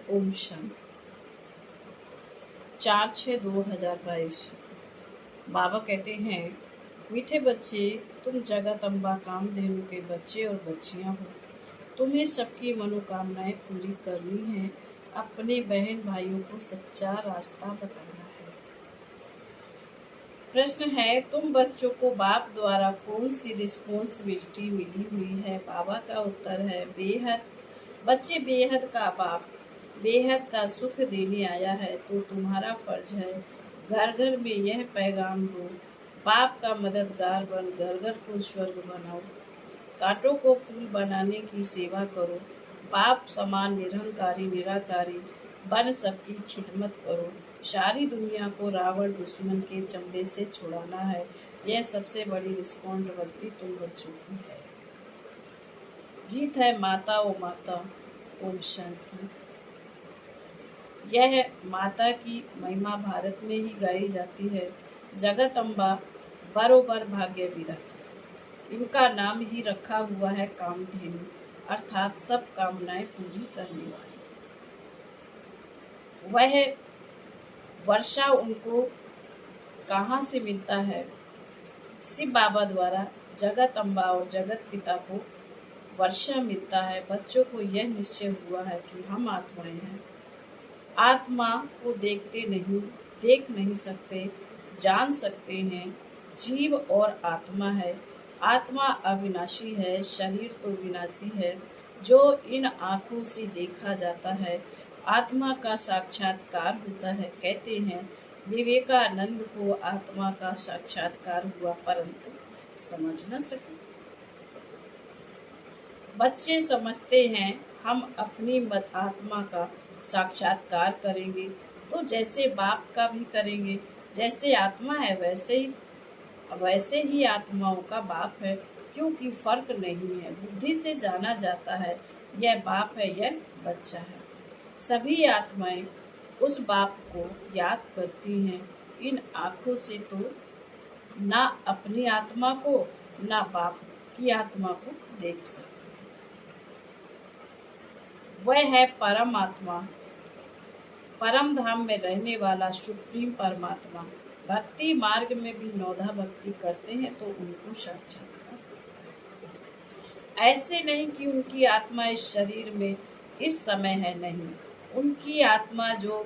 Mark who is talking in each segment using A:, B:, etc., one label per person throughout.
A: ओम शांति। 4/6/2022। बाबा कहते हैं, मीठे बच्चे, तुम जगत अम्बा कामधेनु के बच्चे और बच्चियां हो। तुम्हें सबकी मनोकामनाएं पूरी करनी है। अपने बहन भाइयों को सच्चा रास्ता बताना है। प्रश्न है, तुम बच्चों को बाप द्वारा कौन सी रिस्पॉन्सिबिलिटी मिली हुई है? बाबा का उत्तर है, बेहद। बच्चे, बेहद का बाप बेहद का सुख देने आया है, तो तुम्हारा फर्ज है घर घर में यह पैगाम दो। बाप का मददगार बन घर घर को स्वर्ग बनाओ। कांटों को फूल बनाने की सेवा करो। बाप समान निरहंकारी निराकारी बन सबकी खिदमत करो। सारी दुनिया को रावण दुश्मन के चंबे से छुड़ाना है। यह सबसे बड़ी रिस्पॉन्सिबिलिटी तुम बच्चों की है। गीत है माता ओ माता। ओम शांति। यह माता की महिमा भारत में ही गाई जाती है। जगत अम्बा बरोबर भाग्य विधाता। इनका नाम ही रखा हुआ है कामधेनु, अर्थात सब कामनाएं पूरी करने वाली। वह वर्षा उनको कहाँ से मिलता है? शिव बाबा द्वारा जगत अम्बा और जगत पिता को वर्षा मिलता है। बच्चों को यह निश्चय हुआ है कि हम आत्माएं हैं। आत्मा को देख नहीं सकते, जान सकते हैं। जीव और आत्मा है। आत्मा अविनाशी है, शरीर तो विनाशी है, जो इन आँखों से देखा जाता है। आत्मा का साक्षात्कार होता है। कहते हैं, विवेकानंद को आत्मा का साक्षात्कार हुआ, परंतु समझ न सके। बच्चे समझते हैं, हम अपनी आत्मा का साक्षात्कार करेंगे तो जैसे बाप का भी करेंगे। जैसे आत्मा है वैसे ही आत्माओं का बाप है, क्योंकि फर्क नहीं है। बुद्धि से जाना जाता है, यह बाप है, यह बच्चा है। सभी आत्माएं उस बाप को याद करती हैं। इन आँखों से तो ना अपनी आत्मा को ना बाप की आत्मा को देख सकते। वह है परम आत्मा, परम धाम में रहने वाला सुप्रीम परमात्मा। भक्ति मार्ग में भी नौधा भक्ति करते हैं तो उनको साक्षात्कार होता है। ऐसे नहीं कि उनकी आत्मा इस शरीर में इस समय है, नहीं। उनकी आत्मा जो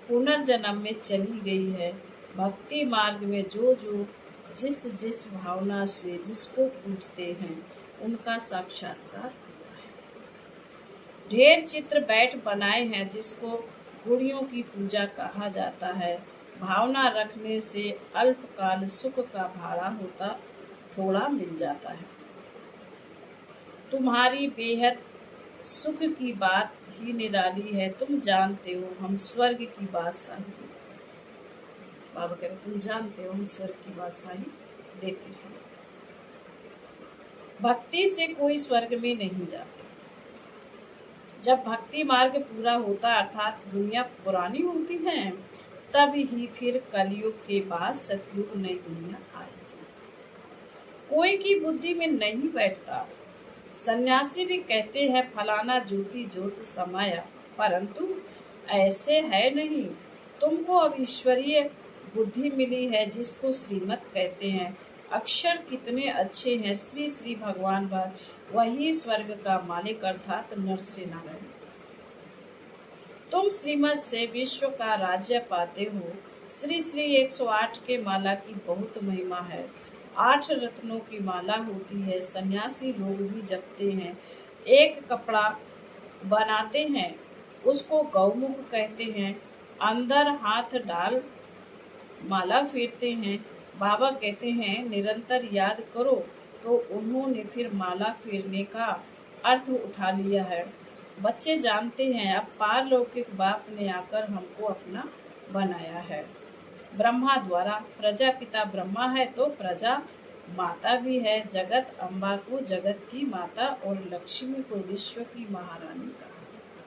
A: पुनर्जन्म में चली गई है, भक्ति मार्ग में जो जिस भावना से जिसको पूजते हैं, उनका साक्षात्कार। ढेर चित्र बैठ बनाए हैं, जिसको गुड़ियों की पूजा कहा जाता है। भावना रखने से अल्पकाल सुख का भाड़ा होता थोड़ा मिल जाता है। तुम्हारी बेहद सुख की बात ही निराली है। तुम जानते हो हम स्वर्ग की बादशाही, बाबा कहते, तुम जानते हो हम स्वर्ग की बादशाही देते हैं। भक्ति से कोई स्वर्ग में नहीं जाते। जब भक्ति मार्ग पूरा होता, अर्थात दुनिया पुरानी होती है, तब ही फिर कलयुग के बाद सतयुग नई दुनिया आएगी। कोई की बुद्धि में नहीं बैठता। सन्यासी भी कहते हैं फलाना ज्योति ज्योत समाया, परंतु ऐसे है नहीं। तुमको अब ईश्वरीय बुद्धि मिली है, जिसको श्रीमत कहते हैं। अक्षर कितने अच्छे हैं, श्री श्री भगवान वही स्वर्ग का मालिक, अर्थात नर से नारायण। तुम श्रीमत से विश्व का राज्य पाते हो। श्री श्री 108 के माला की बहुत महिमा है। 8 रत्नों की माला होती है। सन्यासी लोग भी जपते हैं। एक कपड़ा बनाते हैं, उसको गौमुख कहते हैं। अंदर हाथ डाल माला फेरते हैं। बाबा कहते हैं, निरंतर याद करो, तो उन्होंने फिर माला फेरने का अर्थ उठा लिया है। बच्चे जानते हैं, अब पारलौकिक बाप ने आकर हमको अपना बनाया है। ब्रह्मा द्वारा प्रजापिता ब्रह्मा है, तो प्रजा माता भी है। जगत अम्बा को जगत की माता और लक्ष्मी को विश्व की महारानी कहा जाता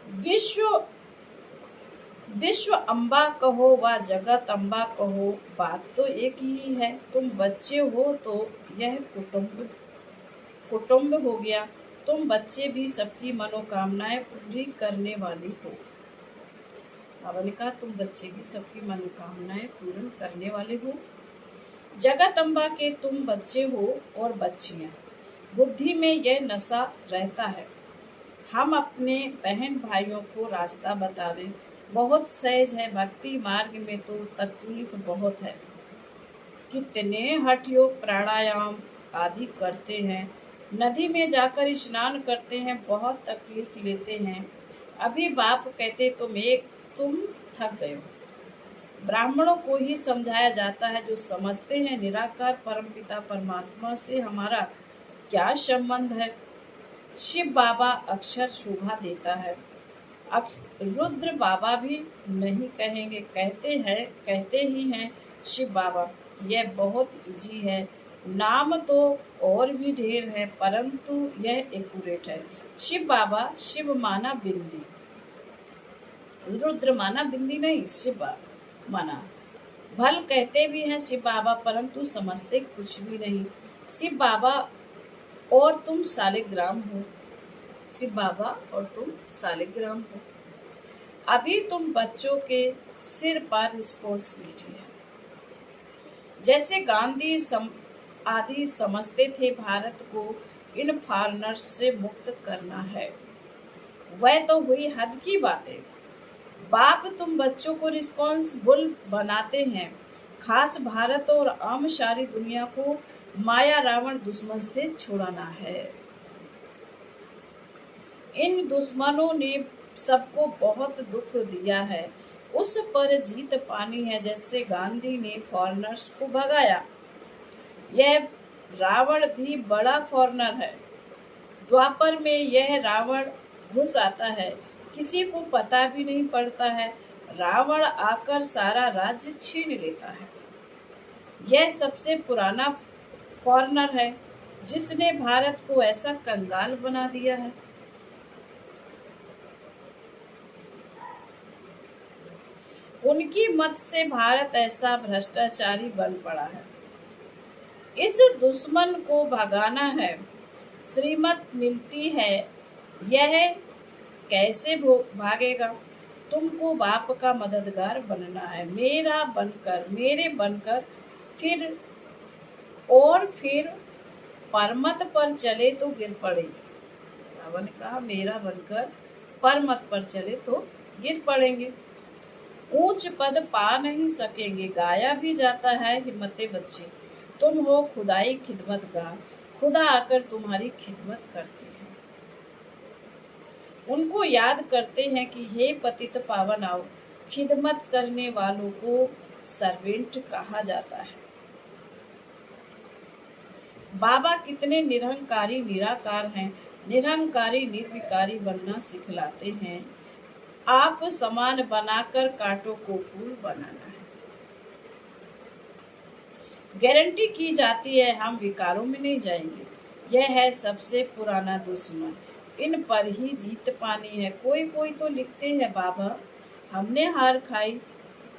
A: है। विश्व अम्बा कहो व जगत अम्बा कहो, बात तो एक ही है। तुम बच्चे हो तो यह कुटुंब हो गया। तुम बच्चे भी सबकी मनोकामनाएं पूरी करने वाले हो। बाबा ने कहा तुम बच्चे भी सबकी मनोकामनाएं पूर्ण करने वाले हो। जगदम्बा के तुम बच्चे हो और बच्चियां। बुद्धि में यह नशा रहता है, हम अपने बहन भाइयों को रास्ता बतावे। बहुत सहज है, भक्ति मार्ग में तो तकलीफ बहुत है। कितने हठ योग प्राणायाम आदि करते हैं, नदी में जाकर स्नान करते हैं, बहुत तकलीफ लेते हैं। अभी बाप कहते तुम थक गए हो। ब्राह्मणों को ही समझाया जाता है जो समझते हैं निराकार परमपिता परमात्मा से हमारा क्या संबंध है। शिव बाबा अक्षर शोभा देता है, रुद्र बाबा भी नहीं कहेंगे, कहते ही हैं शिव बाबा। यह बहुत इजी है, नाम तो और भी ढेर है परंतु यह एक्यूरेट है। शिव बाबा, शिव माना बिंदी, रुद्र माना बिंदी नहीं, शिव माना। भल कहते भी हैं शिव बाबा परंतु समझते कुछ भी नहीं। शिव बाबा और तुम सालिग्राम हो, शिव बाबा और तुम सालिग्राम हो। अभी तुम बच्चों के सिर पर रिस्पॉन्सिबिलिटी है। जैसे गांधी आदि समझते थे भारत को इन फॉरेनर्स से मुक्त करना है, वह तो हुई हद की बातें। बाप तुम बच्चों को रिस्पॉन्सिबल बनाते हैं, खास भारत और आम सारी दुनिया को माया रावण दुश्मन से छुड़ाना है। इन दुश्मनों ने सबको बहुत दुख दिया है, उस पर जीत पानी है। जैसे गांधी ने फॉरेनर्स को भगाया, यह रावण भी बड़ा फॉरेनर है। द्वापर में यह रावण घुस आता है, किसी को पता भी नहीं पड़ता है, रावण आकर सारा राज्य छीन लेता है। यह सबसे पुराना फॉरेनर है जिसने भारत को ऐसा कंगाल बना दिया है। उनकी मत से भारत ऐसा भ्रष्टाचारी बन पड़ा है। इस दुश्मन को भगाना है, श्रीमत मिलती है, यह कैसे भागेगा। तुमको बाप का मददगार बनना है, मेरे बनकर फिर परमत पर चले तो गिर पड़े। बाबा ने कहा मेरा बनकर परमत पर चले तो गिर पड़ेंगे, ऊंच पद पा नहीं सकेंगे। गाया भी जाता है, हिम्मते बच्चे तुम हो खुदाई खिदमतगार, खुदा आकर तुम्हारी खिदमत करते हैं। उनको याद करते हैं कि हे पतित पावन आओ, खिदमत करने वालों को सर्वेंट कहा जाता है। बाबा कितने निरहंकारी निराकार हैं, निरहंकारी निर्विकारी बनना सिखलाते हैं। आप समान बनाकर कांटों को फूल बनाना है। गारंटी की जाती है हम विकारों में नहीं जाएंगे। यह है सबसे पुराना दुश्मन, इन पर ही जीत पानी है। कोई तो लिखते हैं बाबा हमने हार खाई,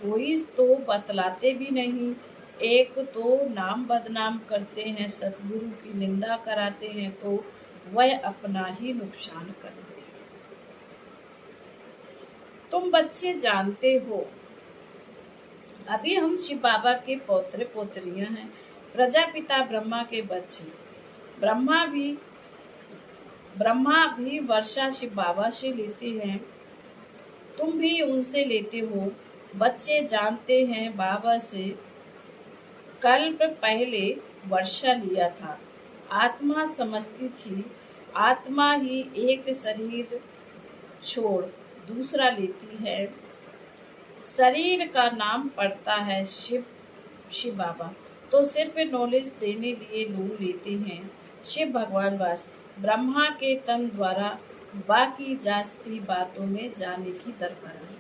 A: कोई तो बतलाते भी नहीं। एक तो नाम बदनाम करते हैं, सतगुरु की निंदा कराते हैं तो वह अपना ही नुकसान करते हैं। तुम बच्चे जानते हो अभी हम शिव बाबा के पौत्र पोत्रियां हैं, प्रजापिता ब्रह्मा के बच्चे। ब्रह्मा भी वर्षा शिव बाबा से लेते हैं, तुम भी उनसे लेते हो। बच्चे जानते हैं बाबा से कल्प पहले वर्षा लिया था। आत्मा समझती थी आत्मा ही एक शरीर छोड़ दूसरा लेती है, शरीर का नाम पड़ता है शिव बाबा, तो सिर्फ नॉलेज देने लिए लोग लेते हैं शिव भगवान वास। ब्रह्मा के तन द्वारा बाकी जास्ती बातों में जाने की दरकार है।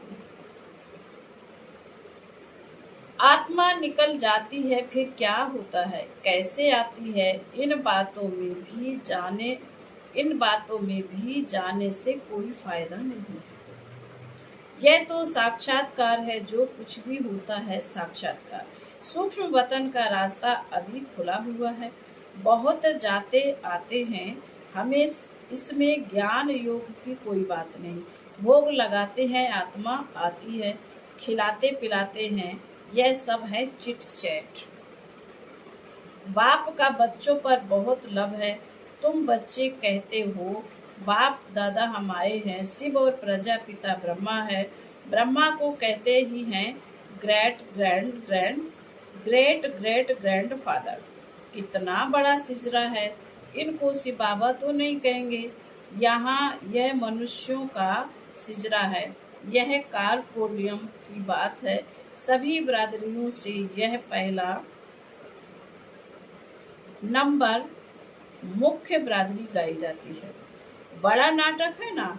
A: आत्मा निकल जाती है फिर क्या होता है, कैसे आती है, इन बातों में भी जाने से कोई फायदा नहीं है। यह तो साक्षात्कार है, जो कुछ भी होता है साक्षात्कार। सूक्ष्म वतन का रास्ता अभी खुला हुआ है, बहुत जाते आते हैं, हमें इसमें ज्ञान योग की कोई बात नहीं। भोग लगाते हैं, आत्मा आती है, खिलाते पिलाते हैं, यह सब है चिट चैट। बाप का बच्चों पर बहुत लब है। तुम बच्चे कहते हो बाप दादा हमारे हैं, शिव और प्रजापिता ब्रह्मा है। ब्रह्मा को कहते ही हैं ग्रेट ग्रेट ग्रैंड फादर। कितना बड़ा सिजरा है, इनको शिव बाबा तो नहीं कहेंगे। यहाँ यह मनुष्यों का सिजरा है, यह कारपोलियम की बात है। सभी बरादरियों से यह पहला नंबर मुख्य बरादरी गाई जाती है। बड़ा नाटक है ना।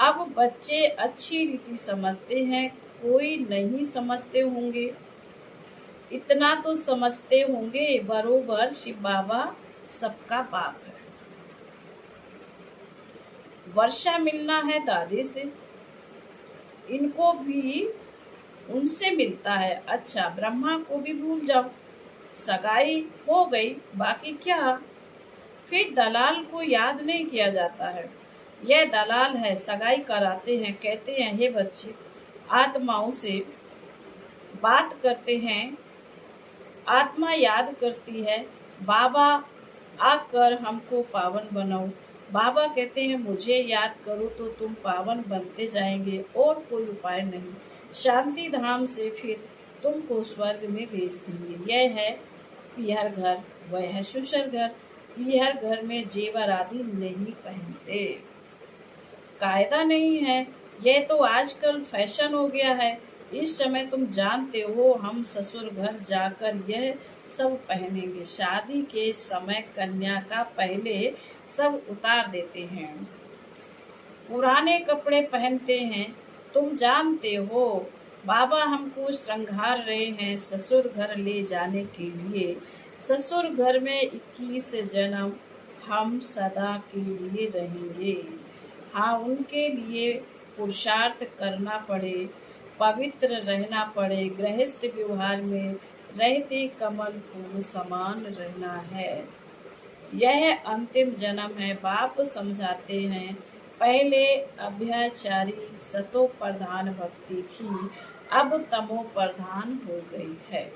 A: अब बच्चे अच्छी रीति समझते हैं, कोई नहीं समझते होंगे। इतना तो समझते होंगे बरोबर शिव बाबा सबका बाप है। वर्षा मिलना है दादी से, इनको भी उनसे मिलता है। अच्छा, ब्रह्मा को भी भूल जाओ, सगाई हो गई, बाकी क्या। फिर दलाल को याद नहीं किया जाता है। यह दलाल है, सगाई कराते हैं, कहते हैं हे बच्चे आत्माओं से बात करते हैं। आत्मा याद करती है बाबा आकर हमको पावन बनाओ। बाबा कहते हैं मुझे याद करो तो तुम पावन बनते जाएंगे, और कोई उपाय नहीं। शांति धाम से फिर तुमको स्वर्ग में भेज देंगे। यह है पीहर घर, वह है सुसर घर। पीहर घर में जेवर आदि नहीं पहनते, कायदा नहीं है। यह तो आजकल फैशन हो गया है। इस समय तुम जानते हो हम ससुर घर जाकर यह सब पहनेंगे। शादी के समय कन्या का पहले सब उतार देते हैं, पुराने कपड़े पहनते हैं। तुम जानते हो बाबा हमको श्रृंगार रहे हैं ससुर घर ले जाने के लिए। ससुर घर में 21 जन्म हम सदा के लिए रहेंगे। हाँ, उनके लिए पुरुषार्थ करना पड़े, पवित्र रहना पड़े, गृहस्थ व्यवहार में रहते कमल फूल समान रहना है। यह अंतिम जन्म है। बाप समझाते हैं पहले अभ्याचारी सतो प्रधान भक्ति थी, अब तमो प्रधान हो गई है।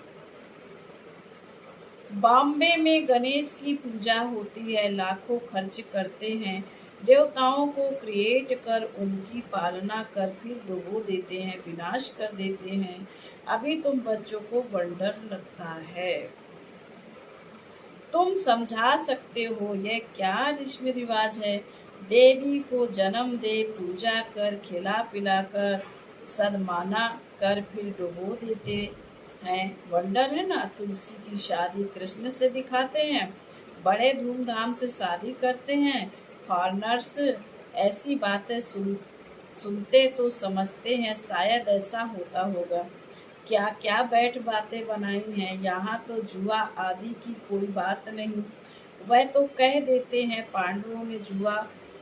A: बॉम्बे में गणेश की पूजा होती है, लाखों खर्च करते हैं। देवताओं को क्रिएट कर उनकी पालना कर फिर डुबो देते हैं, विनाश कर देते हैं। अभी तुम बच्चों को वंडर लगता है। तुम समझा सकते हो यह क्या रस्म रिवाज है। देवी को जन्म दे, पूजा कर, खिला पिला कर, सदमाना कर फिर डुबो देते हैं। वंडर है ना। तुलसी की शादी कृष्ण से दिखाते हैं, बड़े धूमधाम से शादी करते हैं। फॉरनर्स ऐसी बातें सुनते तो समझते हैं शायद ऐसा होता होगा। क्या क्या बैठ बातें बनाई हैं। यहाँ तो जुआ आदि की कोई बात नहीं। वह तो कह देते हैं पांडवों ने जुआ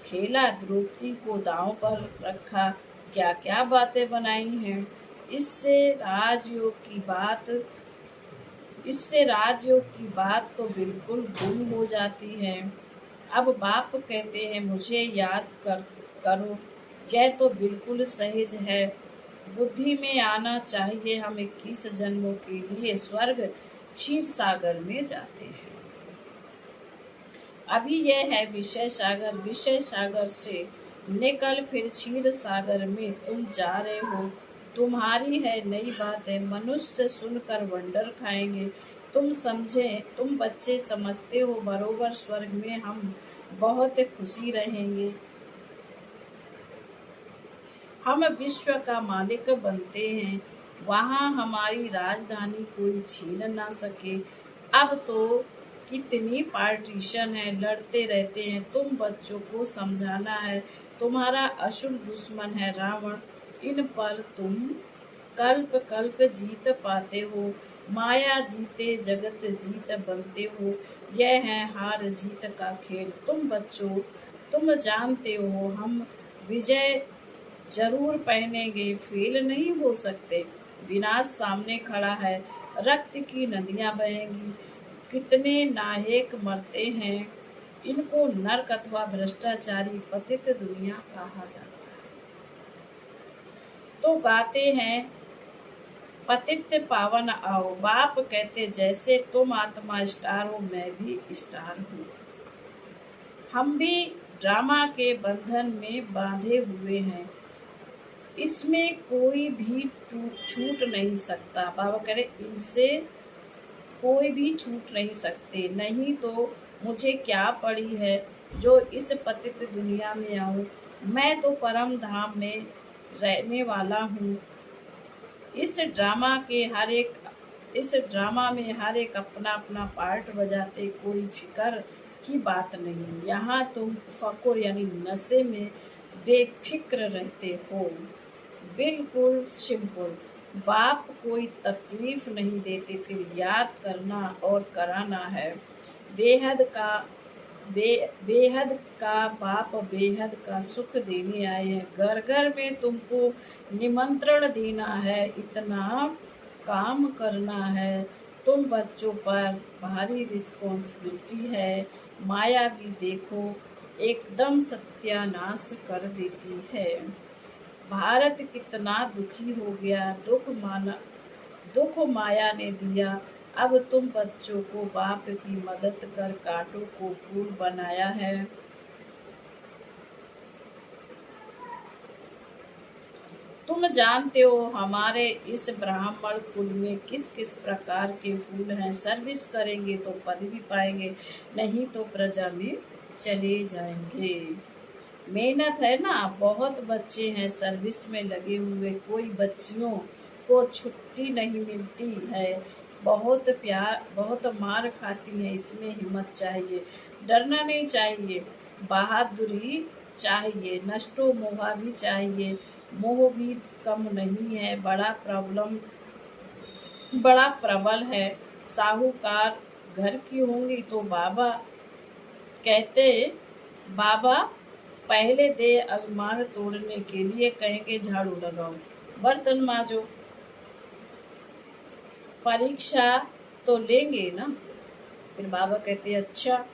A: खेला, द्रौपदी को दांव पर रखा। क्या क्या बातें बनाई हैं। इससे राजयोग की बात तो बिल्कुल गुम हो जाती है। अब बाप कहते हैं मुझे याद करो, यह तो बिल्कुल सहज है। बुद्धि में आना चाहिए हम 21 जन्मों के लिए स्वर्ग क्षीर सागर में जाते हैं। अभी यह है विषय सागर, विषय सागर से निकल फिर क्षीर सागर में तुम जा रहे हो। तुम्हारी है नई बात है, मनुष्य सुनकर वंडर खाएंगे। तुम बच्चे समझते हो बरोबर स्वर्ग में हम बहुत खुशी रहेंगे। हम विश्व का मालिक बनते हैं, वहाँ हमारी राजधानी कोई छीन ना सके। अब तो कितनी पार्टीशन है, लड़ते रहते हैं। तुम बच्चों को समझाना है तुम्हारा असुर दुश्मन है रावण, इन पर तुम कल्प कल्प जीत पाते हो। माया जीते जगत जीत बनते हो, यह है हार जीत का खेल। तुम बच्चों तुम जानते हो हम विजय जरूर पहनेंगे, फेल नहीं हो सकते। विनाश सामने खड़ा है, रक्त की नदियां बहेंगी, कितने नायक मरते हैं। इनको नरक अथवा भ्रष्टाचारी पतित दुनिया कहा जाता है। तो गाते हैं पतित पावन आओ, बाप कहते जैसे तुम आत्मा स्टार हो मैं भी स्टार हूँ। हम भी ड्रामा के बंधन में बांधे हुए हैं, इसमें कोई भी छूट नहीं सकता। बाबा कह रहे इनसे कोई भी छूट नहीं सकते, नहीं तो मुझे क्या पड़ी है जो इस पतित दुनिया में आऊं। मैं तो परम धाम में रहने वाला हूँ। इस ड्रामा में हर एक अपना अपना पार्ट बजाते, कोई फिकर की बात नहीं। यहाँ तुम फकुर यानी नशे में बेफिक्र रहते हो, बिल्कुल सिंपल। बाप कोई तकलीफ नहीं देते, फिर याद करना और कराना है। बेहद का बाप बेहद का सुख देने आए हैं। घर घर में तुमको निमंत्रण देना है, इतना काम करना है। तुम बच्चों पर भारी रिस्पॉन्सिबिलिटी है। माया भी देखो एकदम सत्यानाश कर देती है। भारत कितना दुखी हो गया, दुख माया ने दिया। अब तुम बच्चों को बाप की मदद कर कांटों को फूल बनाया है। तुम जानते हो हमारे इस ब्राह्मण कुल में किस किस प्रकार के फूल हैं। सर्विस करेंगे तो पदवी पाएंगे, नहीं तो प्रजा में चले जाएंगे। मेहनत है ना, बहुत बच्चे हैं सर्विस में लगे हुए, कोई बच्चियों को छुट्टी नहीं मिलती है। बहुत मार खाती है, इसमें हिम्मत चाहिए, डरना नहीं चाहिए, बहादुरी चाहिए, नष्टो मोहा भी चाहिए। मोह भी कम नहीं है, बड़ा प्रबल है। साहूकार घर की होंगी तो बाबा कहते, बाबा पहले दे अभिमान तोड़ने के लिए कहेंगे झाड़ू लगाओ, बर्तन मांजो, परीक्षा तो लेंगे ना। फिर बाबा कहते अच्छा।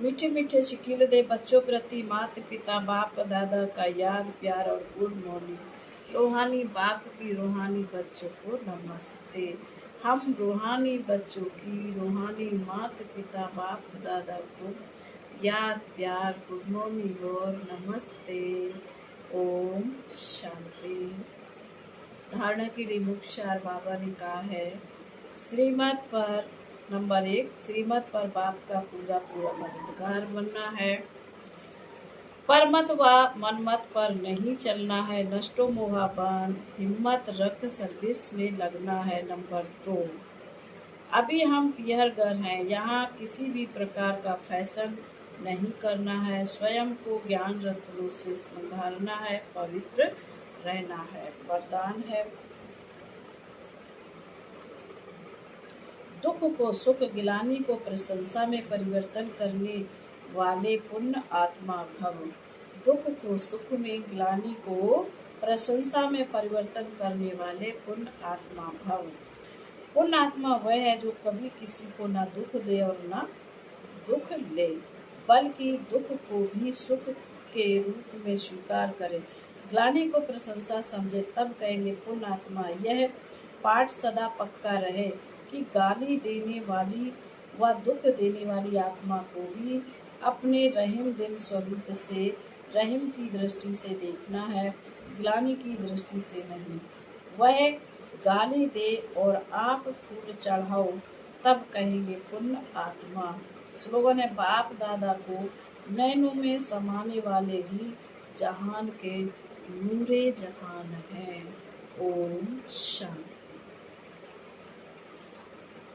A: मीठे मीठे शिकील दे बच्चों प्रति माता पिता बाप दादा का याद प्यार और गुड मॉर्निंग। रूहानी बाप की रूहानी बच्चों को नमस्ते। हम रूहानी बच्चों की रूहानी माता पिता बाप दादा को याद प्यार गुड मॉर्निंग और नमस्ते। ओम शांति। धारणा के लिए मुख्य सार बाबा ने कहा है, श्रीमत पर नंबर 1, श्रीमत पर बाप का पूरा मददगार बनना है। परमत व मनमत पर नहीं चलना है। नष्टो मोहा बन हिम्मत रख सर्विस में लगना है। नंबर 2, अभी हम पियर घर हैं, यहाँ किसी भी प्रकार का फैशन नहीं करना है। स्वयं को ज्ञान रत्नों से संभालना है, पवित्र रहना है। वरदान है, दुख को सुख, गिलानी को प्रशंसा में परिवर्तन करने वाले पुण्य आत्मा भव। दुख को सुख में, गिलानी को प्रशंसा में परिवर्तन करने वाले पुण्य आत्मा भव। पुण्य आत्मा वह है जो कभी किसी को ना दुख दे और ना दुख ले, बल्कि दुख को भी सुख के रूप में स्वीकार करे, ग्लानि को प्रशंसा समझे। तब कहेंगे पुण्य आत्मा। यह पाठ सदा पक्का रहे कि गाली देने वाली व दुख देने वाली आत्मा को भी अपने रहम दिल स्वरूप से रहम की दृष्टि से देखना है, ग्लानि की दृष्टि से नहीं। वह गाली दे और आप फूल चढ़ाओ, तब कहेंगे पुण्य आत्मा। स्लोगन है, बाप दादा को नैनों में समाने वाले ही जहान के नूरे जहान हैं। ओम शांति।